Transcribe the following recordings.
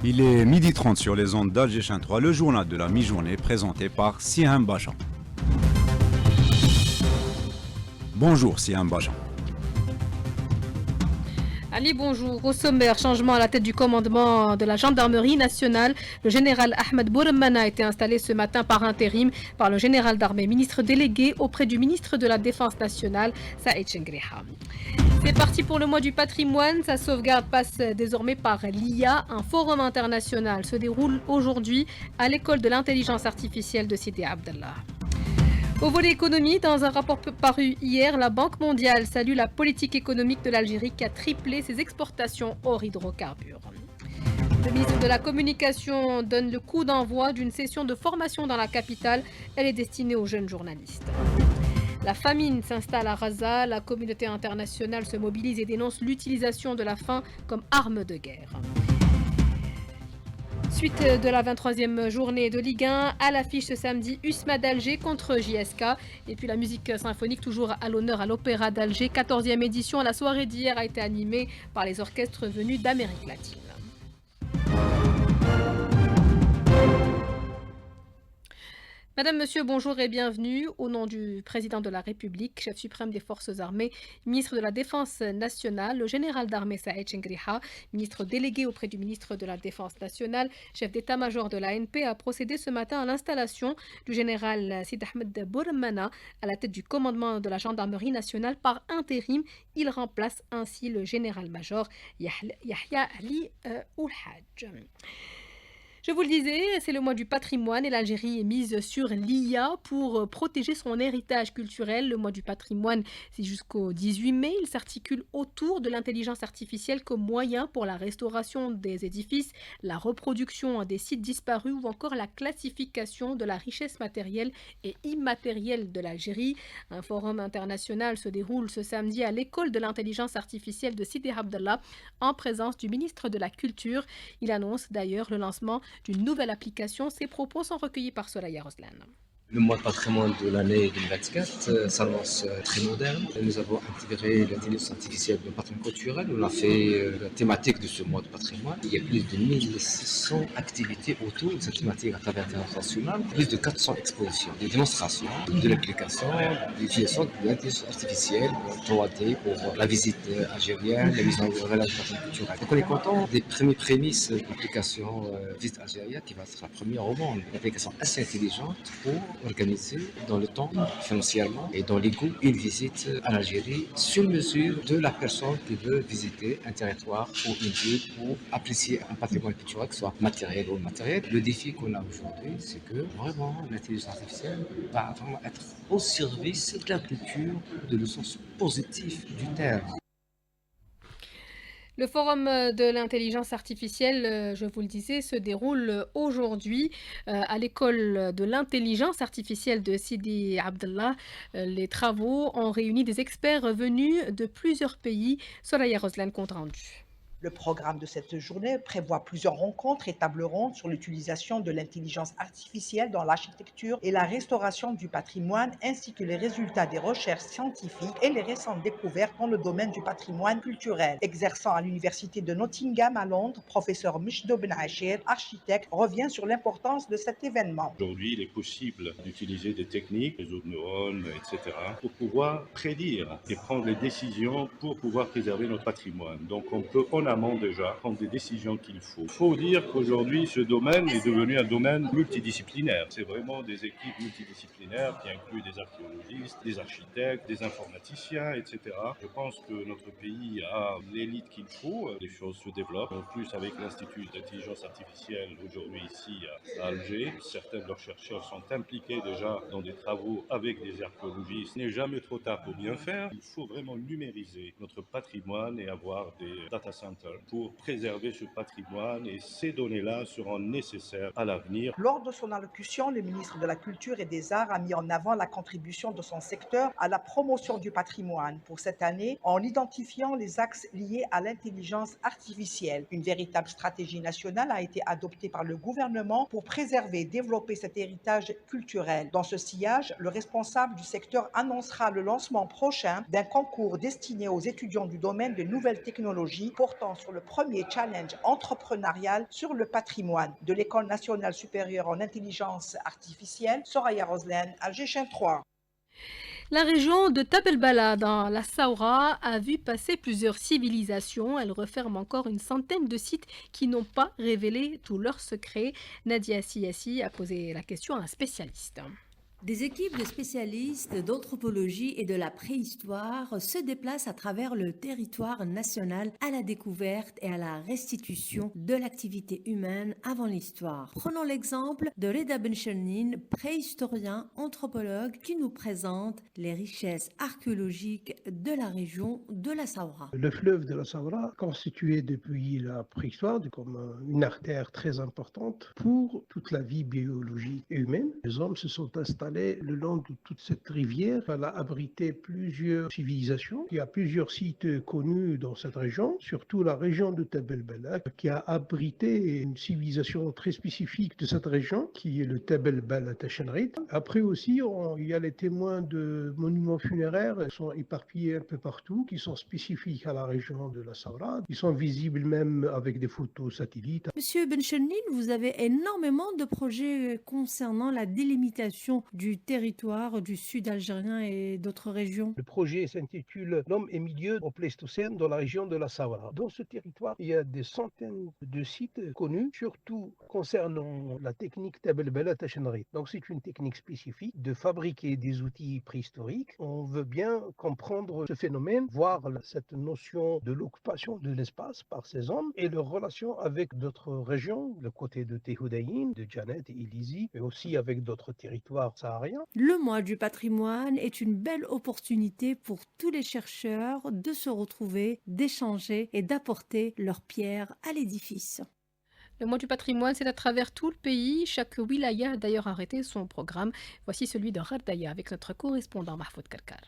Il est 12h30 sur les ondes d'Alger 3, le journal de la mi-journée présenté par Siam Bajan. Bonjour Siam Bajan. Ali, bonjour. Au sommaire, changement à la tête du commandement de la gendarmerie nationale. Le général Ahmed Bouremmana a été installé ce matin par intérim par le général d'armée, ministre délégué auprès du ministre de la Défense nationale, Saïd Chengriha. C'est parti pour le mois du patrimoine. Sa sauvegarde passe désormais par l'IA. Un forum international se déroule aujourd'hui à l'école de l'intelligence artificielle de Sidi Abdallah. Au volet économie, dans un rapport paru hier, la Banque mondiale salue la politique économique de l'Algérie qui a triplé ses exportations hors hydrocarbures. Le ministre de la Communication donne le coup d'envoi d'une session de formation dans la capitale. Elle est destinée aux jeunes journalistes. La famine s'installe à Raza. La communauté internationale se mobilise et dénonce l'utilisation de la faim comme arme de guerre. Suite de la 23e journée de Ligue 1, à l'affiche ce samedi, USMA d'Alger contre JSK. Et puis la musique symphonique toujours à l'honneur à l'Opéra d'Alger. 14e édition, la soirée d'hier a été animée par les orchestres venus d'Amérique latine. Madame, Monsieur, bonjour et bienvenue. Au nom du président de la République, chef suprême des forces armées, ministre de la Défense nationale, le général d'armée Saïd Chengriha, ministre délégué auprès du ministre de la Défense nationale, chef d'état-major de l'ANP, a procédé ce matin à l'installation du général Sid Ahmed Bouremmana à la tête du commandement de la gendarmerie nationale par intérim. Il remplace ainsi le général-major Yahya Ali Oulhadj. Je vous le disais, c'est le mois du patrimoine et l'Algérie est mise sur l'IA pour protéger son héritage culturel. Le mois du patrimoine, c'est jusqu'au 18 mai. Il s'articule autour de l'intelligence artificielle comme moyen pour la restauration des édifices, la reproduction des sites disparus ou encore la classification de la richesse matérielle et immatérielle de l'Algérie. Un forum international se déroule ce samedi à l'école de l'intelligence artificielle de Sidi Abdallah en présence du ministre de la Culture. Il annonce d'ailleurs le lancement d'une nouvelle application. Ces propos sont recueillis par Soraya Roslan. Le mois de patrimoine de l'année 2024 s'annonce très moderne. Nous avons intégré l'intelligence artificielle dans le patrimoine culturel. On a fait la thématique de ce mois de patrimoine. Il y a plus de 1600 activités autour de cette thématique à travers l'international. Plus de 400 expositions, des démonstrations de l'application, l'utilisation de l'intelligence artificielle en 3D pour la visite algérienne, la mise en relation du patrimoine culturel. Donc on est content des premières prémices de l'application visite algérienne qui va être la première au monde. Une application assez intelligente pour organiser dans le temps, financièrement et dans les goûts, une visite en Algérie sur mesure de la personne qui veut visiter un territoire ou une ville pour apprécier un patrimoine culturel, que ce soit matériel ou immatériel. Le défi qu'on a aujourd'hui, c'est que vraiment l'intelligence artificielle va vraiment être au service de la culture, de le sens positif du terme. Le forum de l'intelligence artificielle, je vous le disais, se déroule aujourd'hui à l'école de l'intelligence artificielle de Sidi Abdallah. Les travaux ont réuni des experts venus de plusieurs pays. Soraya Roslan, compte rendu. Le programme de cette journée prévoit plusieurs rencontres et tables rondes sur l'utilisation de l'intelligence artificielle dans l'architecture et la restauration du patrimoine, ainsi que les résultats des recherches scientifiques et les récentes découvertes dans le domaine du patrimoine culturel. Exerçant à l'université de Nottingham à Londres, professeur Mishdo Ben Achir, architecte, revient sur l'importance de cet événement. Aujourd'hui, il est possible d'utiliser des techniques, réseaux de neurones, etc., pour pouvoir prédire et prendre les décisions pour pouvoir préserver notre patrimoine. Donc on peut amont déjà prendre des décisions qu'il faut. Il faut dire qu'aujourd'hui, ce domaine est devenu un domaine multidisciplinaire. C'est vraiment des équipes multidisciplinaires qui incluent des archéologistes, des architectes, des informaticiens, etc. Je pense que notre pays a l'élite qu'il faut. Les choses se développent. En plus, avec l'Institut d'intelligence artificielle aujourd'hui ici à Alger, certains de leurs chercheurs sont impliqués déjà dans des travaux avec des archéologistes. Il n'est jamais trop tard pour bien faire. Il faut vraiment numériser notre patrimoine et avoir des data centers pour préserver ce patrimoine et ces données-là seront nécessaires à l'avenir. Lors de son allocution, le ministre de la Culture et des Arts a mis en avant la contribution de son secteur à la promotion du patrimoine pour cette année en identifiant les axes liés à l'intelligence artificielle. Une véritable stratégie nationale a été adoptée par le gouvernement pour préserver et développer cet héritage culturel. Dans ce sillage, le responsable du secteur annoncera le lancement prochain d'un concours destiné aux étudiants du domaine des nouvelles technologies portant portant sur le premier challenge entrepreneurial sur le patrimoine de l'École nationale supérieure en intelligence artificielle, Soraya Roslane, Alger 3. La région de Tabelbala dans la Saoura a vu passer plusieurs civilisations. Elle referme encore une centaine de sites qui n'ont pas révélé tous leurs secrets. Nadia Siyassi a posé la question à un spécialiste. Des équipes de spécialistes d'anthropologie et de la préhistoire se déplacent à travers le territoire national à la découverte et à la restitution de l'activité humaine avant l'histoire. Prenons l'exemple de Reda Benchernin, préhistorien, anthropologue, qui nous présente les richesses archéologiques de la région de la Saoura. Le fleuve de la Saoura, constitué depuis la préhistoire comme une artère très importante pour toute la vie biologique et humaine. Les hommes se sont installés le long de toute cette rivière. Elle a abrité plusieurs civilisations. Il y a plusieurs sites connus dans cette région, surtout la région de Tabelbala, qui a abrité une civilisation très spécifique de cette région, qui est le Tabelbala Tashenrit. Après aussi, il y a les témoins de monuments funéraires qui sont éparpillés un peu partout, qui sont spécifiques à la région de la Saoura. Ils sont visibles même avec des photos satellites. Monsieur Benchernin, vous avez énormément de projets concernant la délimitation du territoire du sud algérien et d'autres régions. Le projet s'intitule L'homme et milieu au Pléistocène dans la région de la Saoura. Dans ce territoire, il y a des centaines de sites connus, surtout concernant la technique Tabelbala Tashenrit. Donc c'est une technique spécifique de fabriquer des outils préhistoriques. On veut bien comprendre ce phénomène, voir cette notion de l'occupation de l'espace par ces hommes et leur relation avec d'autres régions, le côté de Tehoudaïn, de Janet et Ilizi, mais aussi avec d'autres territoires sahariens. Le mois du patrimoine est une belle opportunité pour tous les chercheurs de se retrouver, d'échanger et d'apporter leur pierre à l'édifice. Le mois du patrimoine, c'est à travers tout le pays. Chaque wilaya a d'ailleurs arrêté son programme. Voici celui de Ghardaya avec notre correspondant Mahfoud Karkar.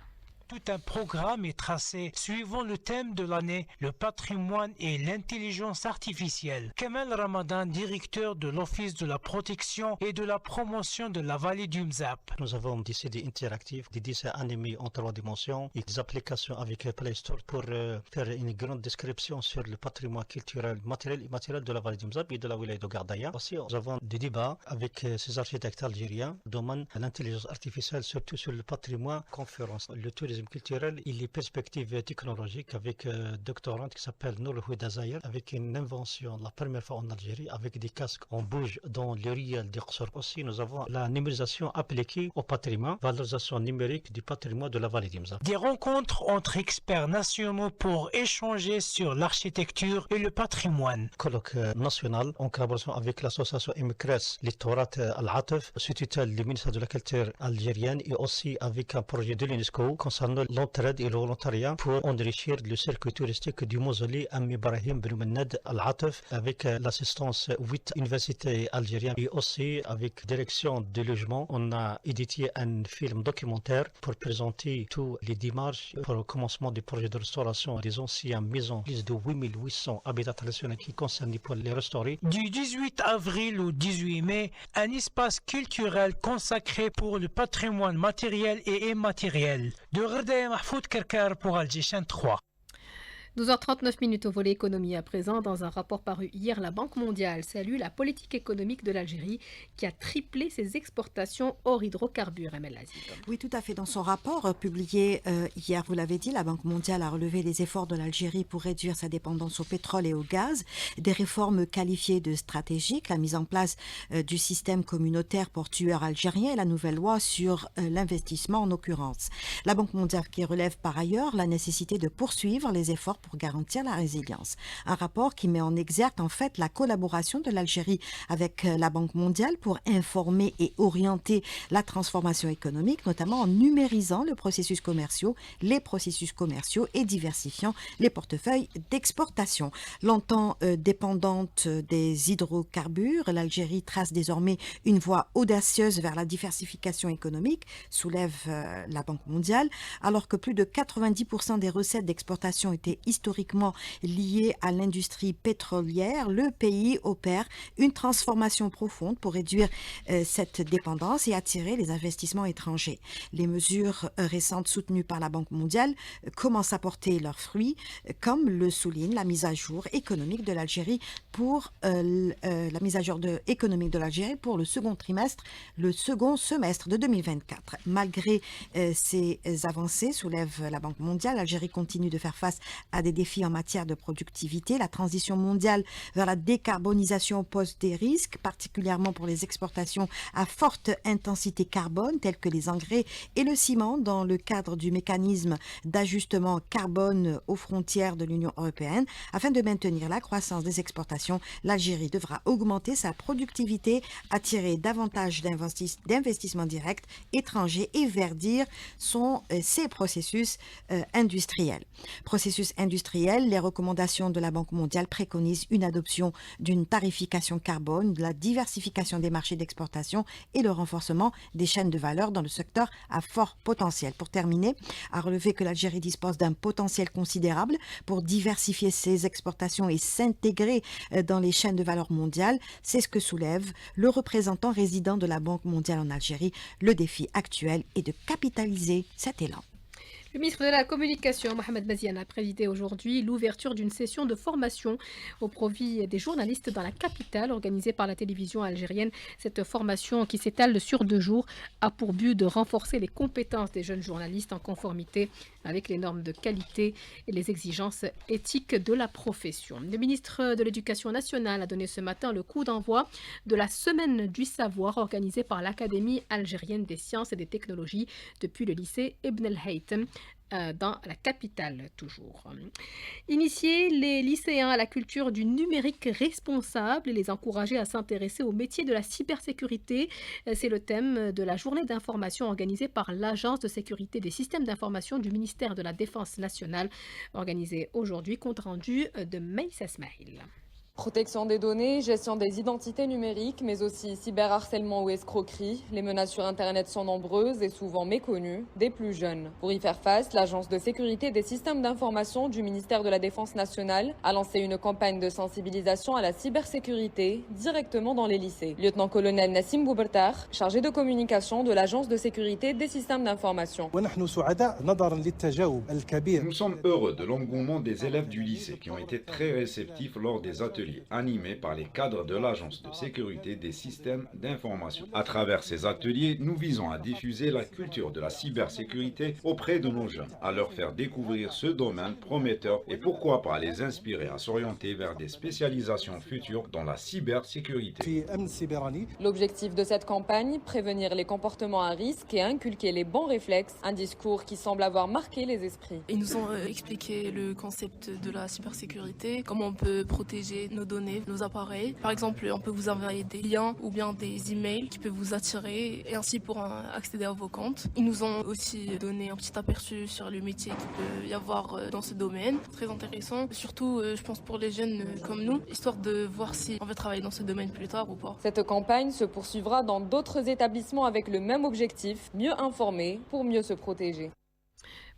Tout un programme est tracé suivant le thème de l'année, le patrimoine et l'intelligence artificielle. Kamal Ramadan, directeur de l'Office de la protection et de la promotion de la vallée du Mzab. Nous avons des CD interactifs, des dessins animés en 3 dimensions et des applications avec Play Store pour faire une grande description sur le patrimoine culturel, matériel et immatériel de la vallée du Mzab et de la wilaya de Ghardaya. Aussi, nous avons des débats avec ces architectes algériens, domaine l'intelligence artificielle, surtout sur le patrimoine, conférence, le tourisme culturel et les perspectives technologiques avec doctorante qui s'appelle Nour Houda Zahir, avec une invention la première fois en Algérie avec des casques en bouge dans le riel d'Iqsor. Aussi, nous avons la numérisation appliquée au patrimoine, valorisation numérique du patrimoine de la vallée d'Imza. Des rencontres entre experts nationaux pour échanger sur l'architecture et le patrimoine. Colloque national en collaboration avec l'association Imkres, l'Ittorat Al-Atef, sous tutelle du ministère de la Culture algérienne et aussi avec un projet de l'UNESCO concernant l'entraide et le volontariat pour enrichir le cercle touristique du mausolée Am Ibrahim Ben Mennad Al-Atef avec l'assistance 8 universités algériennes et aussi avec direction de logement. On a édité un film documentaire pour présenter tous les démarches pour le commencement du projet de restauration des anciennes maisons, plus de 8800 habitats traditionnels qui concernent pour les restaurer. Du 18 avril au 18 mai, un espace culturel consacré pour le patrimoine matériel et immatériel. De Ghardaya, Mahfoud Karkar pour Alger 3. 12h39 au volet économie à présent. Dans un rapport paru hier, la Banque mondiale salue la politique économique de l'Algérie qui a triplé ses exportations hors hydrocarbures. Emel Lazib. Oui, tout à fait. Dans son rapport publié hier, vous l'avez dit, la Banque mondiale a relevé les efforts de l'Algérie pour réduire sa dépendance au pétrole et au gaz, des réformes qualifiées de stratégiques, la mise en place du système communautaire portuaire algérien et la nouvelle loi sur l'investissement en occurrence. La Banque mondiale qui relève par ailleurs la nécessité de poursuivre les efforts pour garantir la résilience. Un rapport qui met en exergue en fait la collaboration de l'Algérie avec la Banque mondiale pour informer et orienter la transformation économique, notamment en numérisant les processus commerciaux et diversifiant les portefeuilles d'exportation. Longtemps dépendante des hydrocarbures, l'Algérie trace désormais une voie audacieuse vers la diversification économique, soulève la Banque mondiale, alors que plus de 90% des recettes d'exportation étaient issues historiquement liées à l'industrie pétrolière, le pays opère une transformation profonde pour réduire cette dépendance et attirer les investissements étrangers. Les mesures récentes soutenues par la Banque mondiale commencent à porter leurs fruits, comme le souligne la mise à jour économique de l'Algérie pour pour le second semestre de 2024. Malgré ces avancées, soulève la Banque mondiale, l'Algérie continue de faire face à des défis en matière de productivité. La transition mondiale vers la décarbonisation pose des risques, particulièrement pour les exportations à forte intensité carbone, telles que les engrais et le ciment, dans le cadre du mécanisme d'ajustement carbone aux frontières de l'Union européenne. Afin de maintenir la croissance des exportations, l'Algérie devra augmenter sa productivité, attirer davantage d'investissements directs étrangers et verdir ses processus industriels. Les recommandations de la Banque mondiale préconisent une adoption d'une tarification carbone, de la diversification des marchés d'exportation et le renforcement des chaînes de valeur dans le secteur à fort potentiel. Pour terminer, à relever que l'Algérie dispose d'un potentiel considérable pour diversifier ses exportations et s'intégrer dans les chaînes de valeur mondiales. C'est ce que soulève le représentant résident de la Banque mondiale en Algérie. Le défi actuel est de capitaliser cet élan. Le ministre de la Communication, Mohamed Baziane, a présidé aujourd'hui l'ouverture d'une session de formation au profit des journalistes dans la capitale, organisée par la télévision algérienne. Cette formation, qui s'étale sur 2 jours, a pour but de renforcer les compétences des jeunes journalistes en conformité avec les normes de qualité et les exigences éthiques de la profession. Le ministre de l'Éducation nationale a donné ce matin le coup d'envoi de la Semaine du savoir organisée par l'Académie algérienne des sciences et des technologies depuis le lycée Ibn el-Haytham dans la capitale toujours. Initier les lycéens à la culture du numérique responsable et les encourager à s'intéresser au métier de la cybersécurité, c'est le thème de la journée d'information organisée par l'Agence de sécurité des systèmes d'information du ministère de la Défense nationale, organisée aujourd'hui, compte rendu de Maïssa Smaïl. Protection des données, gestion des identités numériques, mais aussi cyberharcèlement ou escroquerie. Les menaces sur Internet sont nombreuses et souvent méconnues des plus jeunes. Pour y faire face, l'Agence de sécurité des systèmes d'information du ministère de la Défense nationale a lancé une campagne de sensibilisation à la cybersécurité directement dans les lycées. Lieutenant-colonel Nassim Boubertar, chargé de communication de l'Agence de sécurité des systèmes d'information. Nous sommes heureux de l'engouement des élèves du lycée qui ont été très réceptifs lors des ateliers animés par les cadres de l'Agence de sécurité des systèmes d'information. À travers ces ateliers, nous visons à diffuser la culture de la cybersécurité auprès de nos jeunes, à leur faire découvrir ce domaine prometteur et pourquoi pas les inspirer à s'orienter vers des spécialisations futures dans la cybersécurité. L'objectif de cette campagne, prévenir les comportements à risque et inculquer les bons réflexes, un discours qui semble avoir marqué les esprits. Ils nous ont expliqué le concept de la cybersécurité, comment on peut protéger nos données, nos appareils. Par exemple, on peut vous envoyer des liens ou bien des emails qui peuvent vous attirer et ainsi pour accéder à vos comptes. Ils nous ont aussi donné un petit aperçu sur le métier qu'il peut y avoir dans ce domaine. Très intéressant, surtout je pense pour les jeunes comme nous, histoire de voir si on veut travailler dans ce domaine plus tard ou pas. Cette campagne se poursuivra dans d'autres établissements avec le même objectif, mieux informer pour mieux se protéger.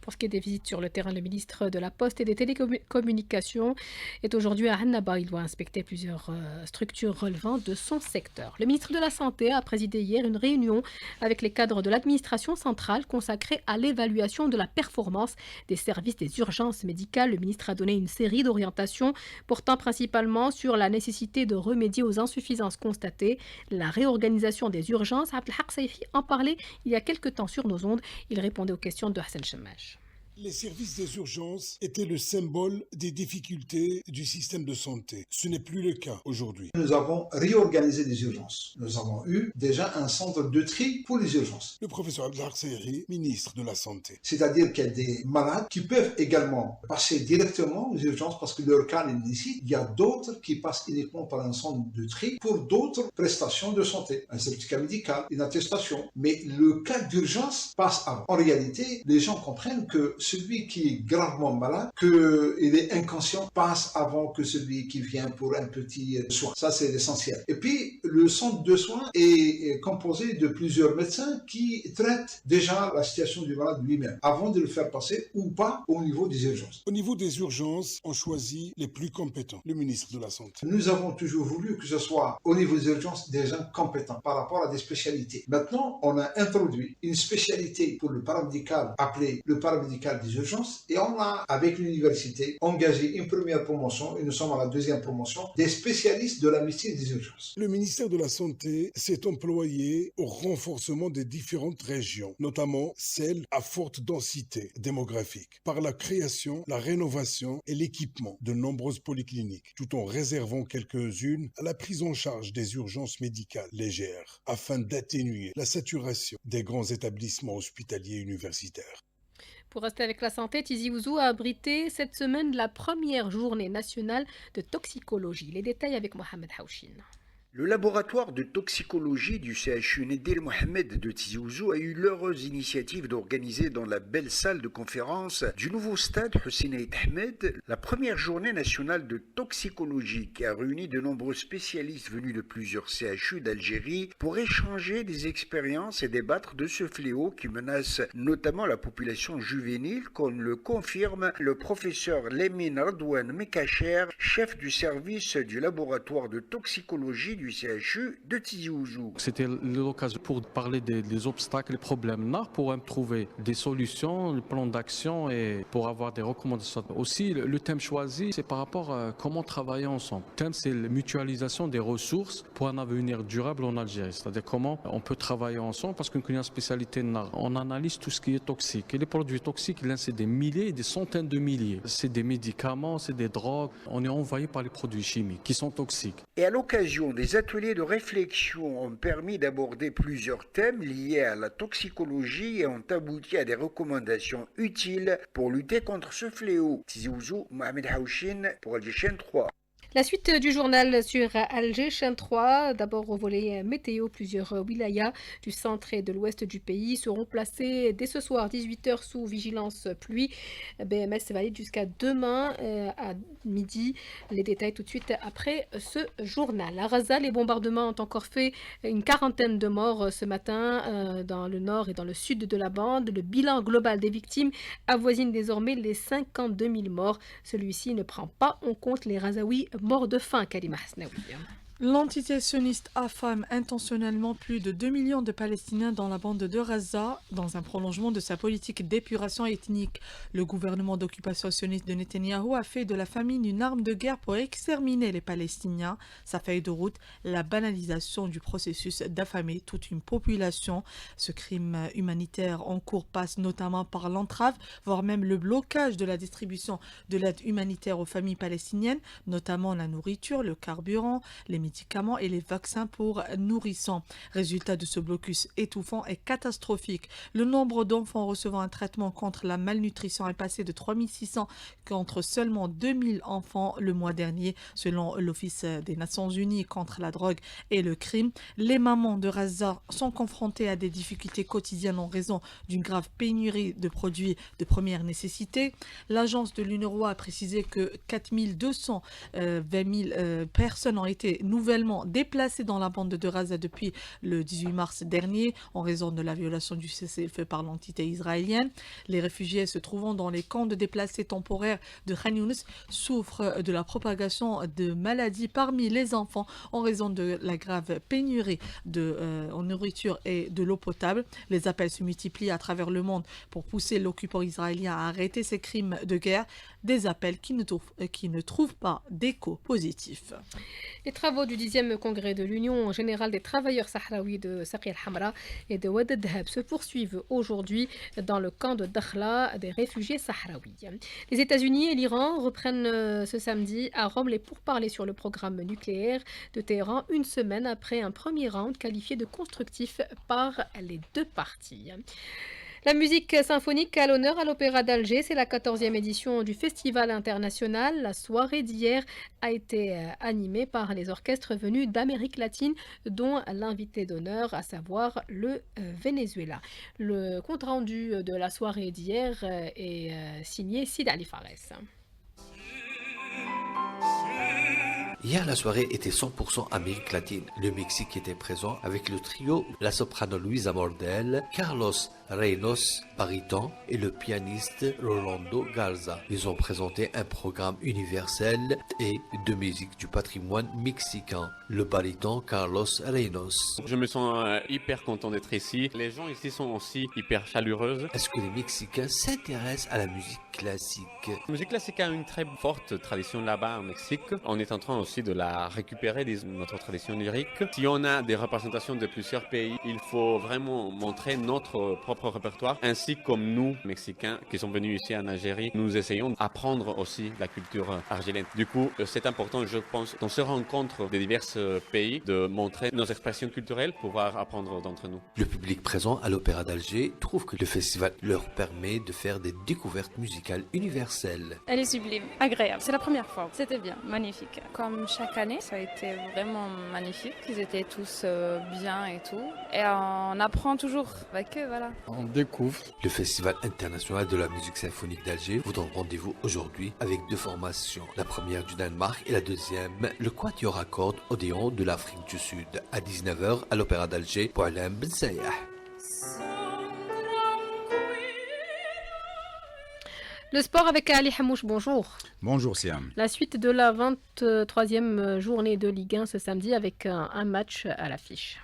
Pour ce qui est des visites sur le terrain, le ministre de la Poste et des Télécommunications est aujourd'hui à Annaba. Il doit inspecter plusieurs structures relevant de son secteur. Le ministre de la Santé a présidé hier une réunion avec les cadres de l'administration centrale consacrée à l'évaluation de la performance des services des urgences médicales. Le ministre a donné une série d'orientations portant principalement sur la nécessité de remédier aux insuffisances constatées, la réorganisation des urgences. Abdelhak Saifi en parlait il y a quelques temps sur nos ondes. Il répondait aux questions de Hassan Chemach. Les services des urgences étaient le symbole des difficultés du système de santé. Ce n'est plus le cas aujourd'hui. Nous avons réorganisé les urgences. Nous avons eu déjà un centre de tri pour les urgences. Le professeur Abdelhak Saifi, ministre de la Santé. C'est-à-dire qu'il y a des malades qui peuvent également passer directement aux urgences parce que leur cas les nécessite. Il y a d'autres qui passent uniquement par un centre de tri pour d'autres prestations de santé. Un certificat médical, une attestation. Mais le cas d'urgence passe avant. En réalité, les gens comprennent que celui qui est gravement malade, qu'il est inconscient, passe avant que celui qui vient pour un petit soin. Ça, c'est l'essentiel. Et puis, le centre de soins est composé de plusieurs médecins qui traitent déjà la situation du malade lui-même, avant de le faire passer ou pas au niveau des urgences. Au niveau des urgences, on choisit les plus compétents, le ministre de la Santé. Nous avons toujours voulu que ce soit au niveau des urgences des gens compétents par rapport à des spécialités. Maintenant, on a introduit une spécialité pour le paramédical appelée le paramédical des urgences et on a, avec l'université, engagé une première promotion et nous sommes à la deuxième promotion des spécialistes de la médecine des urgences. Le ministère de la Santé s'est employé au renforcement des différentes régions, notamment celles à forte densité démographique, par la création, la rénovation et l'équipement de nombreuses polycliniques, tout en réservant quelques-unes à la prise en charge des urgences médicales légères, afin d'atténuer la saturation des grands établissements hospitaliers universitaires. Pour rester avec la santé, Tizi Ouzou a abrité cette semaine la première journée nationale de toxicologie. Les détails avec Mohamed Haouchin. Le laboratoire de toxicologie du CHU Nedir Mohamed de Tizi Ouzou a eu l'heureuse initiative d'organiser dans la belle salle de conférence du nouveau stade Hussein Eid Ahmed la première journée nationale de toxicologie qui a réuni de nombreux spécialistes venus de plusieurs CHU d'Algérie pour échanger des expériences et débattre de ce fléau qui menace notamment la population juvénile, comme le confirme le professeur Lemine Radouane Mekacher, chef du service du laboratoire de toxicologie du CHU de Tizi Ouzou. C'était l'occasion pour parler des obstacles, les problèmes là, pour trouver des solutions, le plan d'action et pour avoir des recommandations. Aussi, le thème choisi, c'est par rapport à comment travailler ensemble. Le thème, c'est la mutualisation des ressources pour un avenir durable en Algérie. C'est-à-dire comment on peut travailler ensemble parce qu'une spécialité, on analyse tout ce qui est toxique. Et les produits toxiques, là, c'est des milliers et des centaines de milliers. C'est des médicaments, c'est des drogues. On est envahi par les produits chimiques qui sont toxiques. Et à l'occasion des ateliers de réflexion ont permis d'aborder plusieurs thèmes liés à la toxicologie et ont abouti à des recommandations utiles pour lutter contre ce fléau. Tizi Ouzou, Mohamed Haouchin pour Alger Chaîne 3. La suite du journal sur Alger, chaîne 3. D'abord au volet météo, plusieurs wilayas du centre et de l'ouest du pays seront placés dès ce soir 18h sous vigilance pluie. BMS valide jusqu'à demain à midi. Les détails tout de suite après ce journal. À Raza, les bombardements ont encore fait une quarantaine de morts ce matin dans le nord et dans le sud de la bande. Le bilan global des victimes avoisine désormais les 52 000 morts. Celui-ci ne prend pas en compte les Razaouis morts de faim, Karima Hasnaoui. L'entité sioniste affame intentionnellement plus de 2 millions de Palestiniens dans la bande de Gaza, dans un prolongement de sa politique d'épuration ethnique. Le gouvernement d'occupation sioniste de Netanyahou a fait de la famine une arme de guerre pour exterminer les Palestiniens. Sa feuille de route, la banalisation du processus d'affamer toute une population. Ce crime humanitaire en cours passe notamment par l'entrave, voire même le blocage de la distribution de l'aide humanitaire aux familles palestiniennes, notamment la nourriture, le carburant, les médicaments et les vaccins pour nourrissons. Résultat de ce blocus étouffant est catastrophique. Le nombre d'enfants recevant un traitement contre la malnutrition est passé de 3600 contre seulement 2000 enfants le mois dernier, selon l'Office des Nations Unies contre la drogue et le crime. Les mamans de Gaza sont confrontées à des difficultés quotidiennes en raison d'une grave pénurie de produits de première nécessité. L'agence de l'UNRWA a précisé que 4220 000 personnes ont été nouvellement déplacés dans la bande de Gaza depuis le 18 mars dernier en raison de la violation du cessez-le-feu par l'entité israélienne. Les réfugiés se trouvant dans les camps de déplacés temporaires de Khan Younis souffrent de la propagation de maladies parmi les enfants en raison de la grave pénurie en nourriture et de l'eau potable. Les appels se multiplient à travers le monde pour pousser l'occupant israélien à arrêter ces crimes de guerre, des appels qui ne trouvent pas d'écho positif. Les travaux du 10e congrès de l'Union générale des travailleurs sahraouis de Saqi el-Hamra et de Oued el-Dhab se poursuivent aujourd'hui dans le camp de Dakhla des réfugiés sahraouis. Les États-Unis et l'Iran reprennent ce samedi à Rome les pourparlers sur le programme nucléaire de Téhéran, une semaine après un premier round qualifié de constructif par les deux parties. La musique symphonique à l'honneur à l'Opéra d'Alger, c'est la 14e édition du Festival international. La soirée d'hier a été animée par les orchestres venus d'Amérique latine, dont l'invité d'honneur, à savoir le Venezuela. Le compte-rendu de la soirée d'hier est signé Sid Ali Fares. Hier, la soirée était 100% Amérique latine. Le Mexique était présent avec le trio, la soprano Luisa Mordel, Carlos Reynos, baryton, et le pianiste Rolando Garza. Ils ont présenté un programme universel et de musique du patrimoine mexicain. Le baryton Carlos Reynos. Je me sens hyper content d'être ici. Les gens ici sont aussi hyper chaleureuses. Est-ce que les Mexicains s'intéressent à la musique classique? La musique classique a une très forte tradition là-bas au Mexique. On est en train aussi de la récupérer de notre tradition lyrique. Si on a des représentations de plusieurs pays, il faut vraiment montrer notre propre répertoire, ainsi comme nous, Mexicains, qui sont venus ici en Algérie, nous essayons d'apprendre aussi la culture argélienne. Du coup, c'est important, je pense, dans ce rencontre des divers pays, de montrer nos expressions culturelles, pouvoir apprendre d'entre nous. Le public présent à l'Opéra d'Alger trouve que le festival leur permet de faire des découvertes musicales universelles. Elle est sublime, agréable. C'est la première fois. C'était bien, magnifique. Comme chaque année, ça a été vraiment magnifique. Ils étaient tous bien et tout. Et on apprend toujours avec eux, voilà. On découvre. Le Festival international de la musique symphonique d'Alger vous donne rendez-vous aujourd'hui avec deux formations. La première du Danemark et la deuxième, le Quatuor à cordes Odéon de l'Afrique du Sud. À 19h à l'Opéra d'Alger, Boualem Ben Sayah. Le sport avec Ali Hamouche, bonjour. Bonjour Siam. La suite de la 23e journée de Ligue 1 ce samedi avec un match à l'affiche.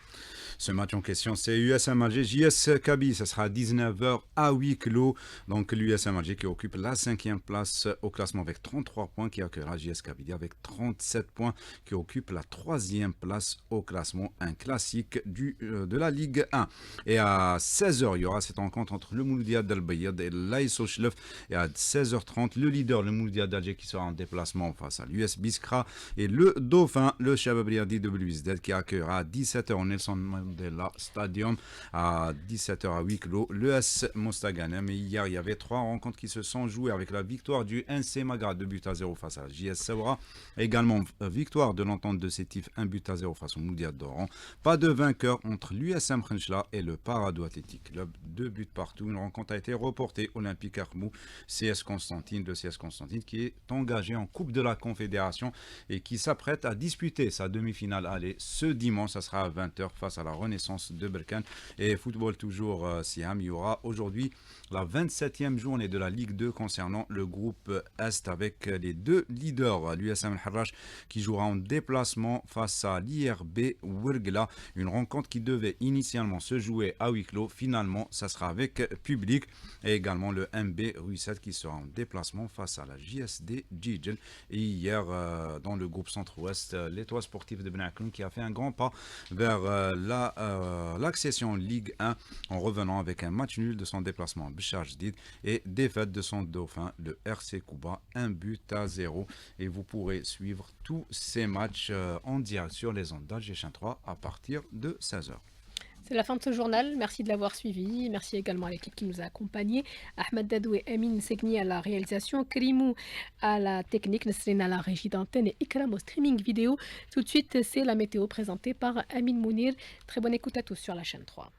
Ce match en question, c'est USM Alger, JS Kabylie. Ça sera à 19h à huis clos. Donc l'USM Alger qui occupe la 5e place au classement avec 33 points, qui accueillera JS Kabylie avec 37 points, qui occupe la 3e place au classement. Un classique de la Ligue 1. Et à 16h, il y aura cette rencontre entre le Mouloudia d'Al-Bayad et l'Aïs Ochlef. Et à 16h30, le leader, le Mouloudia d'Alger, qui sera en déplacement face à l'US Biskra. Et le dauphin, le Shabab Riadi de Belouizdad, qui accueillera à 17h au Nelson Mandela Stadium à 17h à huis clos l'ES Mostaganem. Et hier, il y avait 3 rencontres qui se sont jouées avec la victoire du NC Magra 2-0 face à la JS Saoura. Également, victoire de l'entente de Sétif 1-0 face au Moudia d'Oran. Pas de vainqueur entre l'USM Khenchla et le Parado Athletic Club. 2 buts partout. Une rencontre a été reportée. Olympique Armou, CS Constantine, de CS Constantine, qui est engagé en Coupe de la Confédération et qui s'apprête à disputer sa demi-finale aller ce dimanche. Ça sera à 20h face à la Renaissance de Berkane. Et football toujours, Siam, il y aura aujourd'hui la 27e journée de la Ligue 2 concernant le groupe Est avec les deux leaders, l'USM Al-Harrach qui jouera en déplacement face à l'IRB Ouergla. Une rencontre qui devait initialement se jouer à huis clos. Finalement, ça sera avec public. Et également le MB Ruisset qui sera en déplacement face à la JSD Djidjel. Et hier, dans le groupe Centre-Ouest, l'Étoile sportive de Benakloun qui a fait un grand pas vers l'accession Ligue 1 en revenant avec un match nul de son déplacement à Béchar Jdid et défaite de son dauphin, le RC Kouba, 1-0. Et vous pourrez suivre tous ces matchs en direct sur les ondes d'Alger 3 à partir de 16h. C'est la fin de ce journal. Merci de l'avoir suivi. Merci également à l'équipe qui nous a accompagnés. Ahmed Dadou et Amin Segni à la réalisation. Krimou à la technique. Nesrine à la régie d'antenne et Ikram au streaming vidéo. Tout de suite, c'est la météo présentée par Amin Mounir. Très bonne écoute à tous sur la chaîne 3.